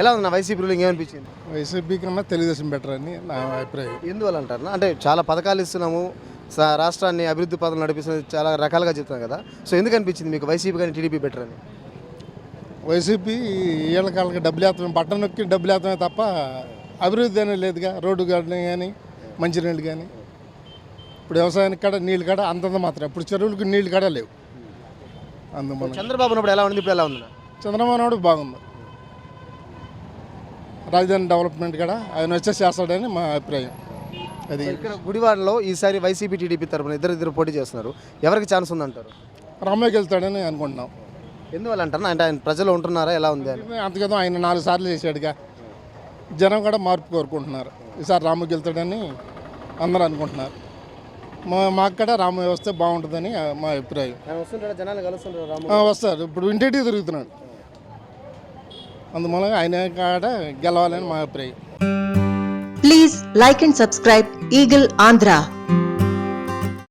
ఎలా ఉంది నా వైసీపీ రూలింగ్ ఏమనిపించింది? వైసీపీ కన్నా తెలుగుదేశం బెటర్ అని నా అభిప్రాయం. ఎందువల్ల అంటారు? అంటే చాలా పథకాలు ఇస్తున్నాము, రాష్ట్రాన్ని అభివృద్ధి పథకాలు నడిపిస్తున్న చాలా రకాలుగా చెప్తున్నాం కదా, సో ఎందుకు అనిపించింది మీకు వైసీపీ కానీ టీడీపీ బెటర్ అని? వైసీపీ ఏళ్ళ కాళ్ళకి డబ్బులు వేస్తామే, బట్టలు నొక్కి డబ్బులు వేస్తామే తప్ప అభివృద్ధి అనేది లేదుగా. రోడ్డు కానీ మంచినీళ్ళు కానీ ఇప్పుడు వ్యవసాయానికి కాడ నీళ్ళు కాడ అంతంత మాత్రం. ఇప్పుడు చెరువులకు నీళ్ళు కాడ లేవు. అందువల్ల చంద్రబాబు ఉన్నప్పుడు ఎలా ఉంది, ఇప్పుడు ఎలా ఉంది? చంద్రబాబు నాయుడు బాగుంది. రాజధాని డెవలప్మెంట్ కూడా ఆయన వచ్చే చేస్తాడని మా అభిప్రాయం. అది ఇక్కడ గుడివాడలో ఈసారి వైసీపీ టీడీపీ తరపున ఇద్దరు పోటీ చేస్తున్నారు, ఎవరికి ఛాన్స్ ఉందంటారు? రామయ్యకి వెళ్తాడని అనుకుంటున్నాం. ఎందువల్ల అంటారు? అంటే ఆయన ప్రజలు ఉంటున్నారా, ఎలా ఉంది అని? అంతకదా ఆయన 4 సార్లు చేశాడుగా, జనం కూడా మార్పు కోరుకుంటున్నారు. ఈసారి రామయ్యకి వెళ్తాడని అందరూ అనుకుంటున్నారు. మాకు కూడా రామయ్య వస్తే బాగుంటుందని మా అభిప్రాయం. వస్తుంటారా, జనాలు కలుస్తుంటారు? వస్తారు, ఇప్పుడు ఇంటింటికి తిరుగుతున్నాడు. అందువల్ల ఆయన కాడ గెలవాలని మా అభిప్రాయం. Please like and subscribe Eagle Andhra.